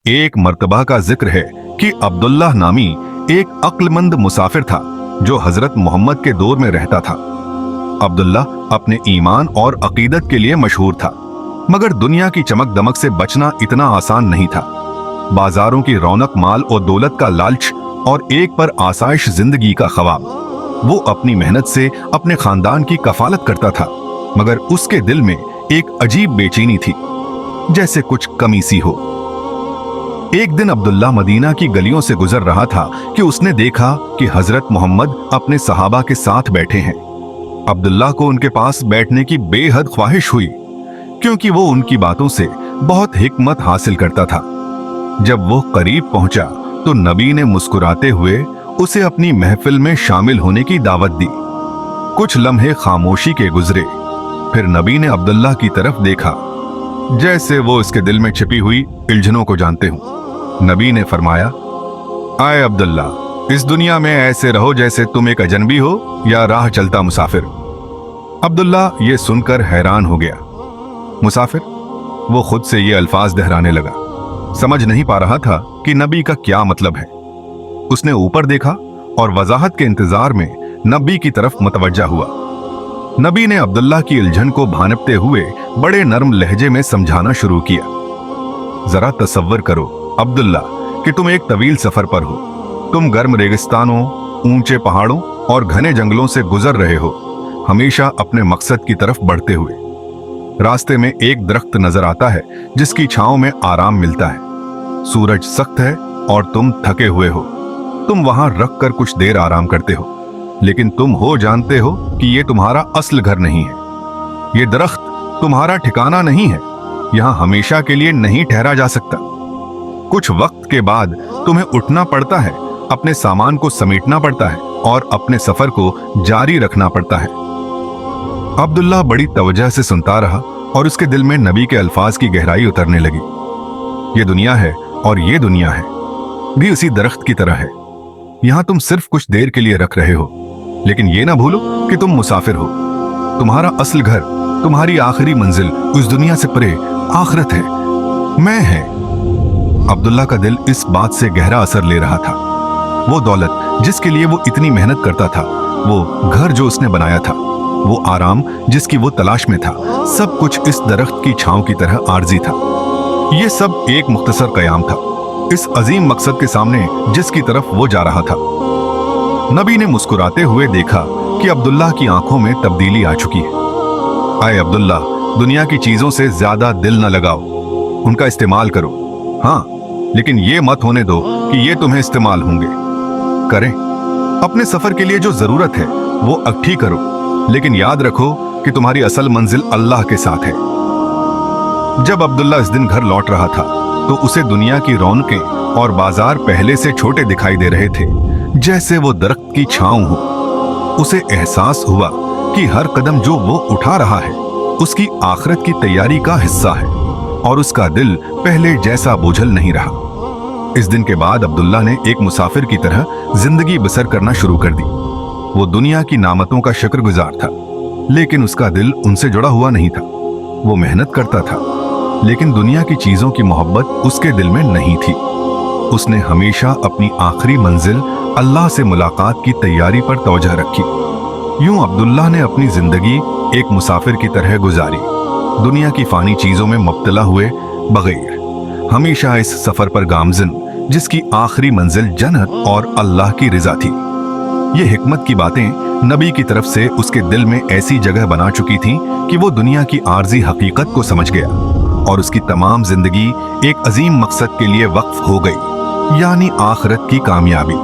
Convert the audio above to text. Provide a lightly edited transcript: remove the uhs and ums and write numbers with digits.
एक मर्तबा का जिक्र है कि अब्दुल्लाह नामी एक अक्लमंद मुसाफिर था जो हजरत मोहम्मद के दौर में रहता था। अब्दुल्लाह अपने ईमान और अकीदत के लिए मशहूर था, मगर दुनिया की चमक दमक से बचना इतना आसान नहीं था। बाजारों की रौनक, माल और दौलत का लालच और एक पर आसाइश जिंदगी का ख्वाब, वो अपनी मेहनत से अपने खानदान की कफालत करता था, मगर उसके दिल में एक अजीब बेचैनी थी, जैसे कुछ कमी सी हो। एक दिन अब्दुल्ला मदीना की गलियों से गुजर रहा था कि उसने देखा कि हजरत मोहम्मद अपने सहाबा के साथ बैठे हैं। अब्दुल्ला को उनके पास बैठने की बेहद ख्वाहिश हुई, क्योंकि वो उनकी बातों से बहुत हिकमत हासिल करता था। जब वो करीब पहुंचा तो नबी ने मुस्कुराते हुए उसे अपनी महफिल में शामिल होने की दावत दी। कुछ लम्हे खामोशी के गुजरे, फिर नबी ने अब्दुल्ला की तरफ देखा, जैसे वो इसके दिल में छिपी हुई उलझनों को जानते हों। नबी ने फरमाया, आए अब्दुल्ला, इस दुनिया में ऐसे रहो जैसे तुम एक अजनबी हो या राह चलता मुसाफिर। अब्दुल्ला ये सुनकर हैरान हो गया। मुसाफिर? वो खुद से ये अल्फाज दोहराने लगा, समझ नहीं पा रहा था कि नबी का क्या मतलब है। उसने ऊपर देखा और वजाहत के इंतजार में नबी की तरफ मुतवज्जा हुआ। नबी ने अब्दुल्ला की उलझन को भांपते हुए बड़े नर्म लहजे में समझाना शुरू किया। जरा तसव्वुर करो अब्दुल्ला कि तुम एक तवील सफर पर हो। तुम गर्म रेगिस्तानों, ऊंचे पहाड़ों और घने जंगलों से गुजर रहे हो, हमेशा अपने मकसद की तरफ बढ़ते हुए। रास्ते में एक दरख्त नजर आता है जिसकी छांव में आराम मिलता है। सूरज सख्त है और तुम थके हुए हो। तुम वहां रख कर कुछ देर आराम करते हो, लेकिन तुम जानते हो कि ये तुम्हारा असल घर नहीं है। ये दरख्त तुम्हारा ठिकाना नहीं है, यहां हमेशा के लिए नहीं ठहरा जा सकता। कुछ वक्त के बाद तुम्हें उठना पड़ता है, अपने सामान को समेटना पड़ता है और अपने सफर को जारी रखना पड़ता है। अब्दुल्ला बड़ी तवज्जो से सुनता रहा और उसके दिल में नबी के अल्फाज की गहराई उतरने लगी। ये दुनिया है और ये दुनिया है भी उसी दरख्त की तरह है। यहां तुम सिर्फ कुछ देर के लिए रख रहे हो, लेकिन ये ना भूलो कि तुम मुसाफिर हो। तुम्हारा असल घर, तुम्हारी आखिरी मंजिल उस दुनिया से परे आखिरत है, मैं है। अब्दुल्ला का दिल इस बात से गहरा असर ले रहा था। वो दौलत जिसके लिए वो इतनी मेहनत करता था, वो घर जो उसने बनाया था, वो आराम जिसकी वो तलाश में था, सब कुछ इस दरख्त की छांव की तरह आर्जी था। ये सब एक मुख्तसर कयाम था, इस अजीम मकसद के सामने जिसकी तरफ वो जा रहा था। नबी ने मुस्कुराते हुए देखा कि अब्दुल्ला की आंखों में तब्दीली आ चुकी है। आए अब्दुल्ला, दुनिया की चीजों से ज्यादा दिल न लगाओ, उनका इस्तेमाल करो, हाँ, लेकिन ये मत होने दो कि ये तुम्हें इस्तेमाल होंगे। करें अपने सफर के लिए जो जरूरत है वो इकट्ठी करो, लेकिन याद रखो कि तुम्हारी असल मंजिल अल्लाह के साथ है। जब अब्दुल्ला इस दिन घर लौट रहा था तो उसे दुनिया की रौनकें और बाजार पहले से छोटे दिखाई दे रहे थे, जैसे वो दरख्त की छांव हो। उसे एहसास हुआ कि हर कदम जो वो उठा रहा है उसकी आखिरत की तैयारी का हिस्सा है, और उसका दिल पहले जैसा बोझल नहीं रहा। इस दिन के बाद अब्दुल्ला ने एक मुसाफिर की तरह जिंदगी बसर करना शुरू कर दी। वो दुनिया की नामतों का शुक्रगुजार था, लेकिन उसका दिल उनसे जुड़ा हुआ नहीं था। वो मेहनत करता था, लेकिन दुनिया की चीजों की मोहब्बत उसके दिल में नहीं थी। उसने हमेशा अपनी आखिरी मंजिल अल्लाह से मुलाकात की तैयारी पर तवज्जो रखी। यूं अब्दुल्ला ने अपनी जिंदगी एक मुसाफिर की तरह गुजारी, दुनिया की फानी चीजों में मुब्तला हुए बगैर, हमेशा इस सफर पर गामजिन जिसकी आखिरी मंजिल जन्नत और अल्लाह की रिजा थी। ये हिकमत की बातें नबी की तरफ से उसके दिल में ऐसी जगह बना चुकी थीं कि वो दुनिया की आर्जी हकीकत को समझ गया और उसकी तमाम जिंदगी एक अजीम मकसद के लिए वक्फ हो गई, यानी आखिरत की कामयाबी।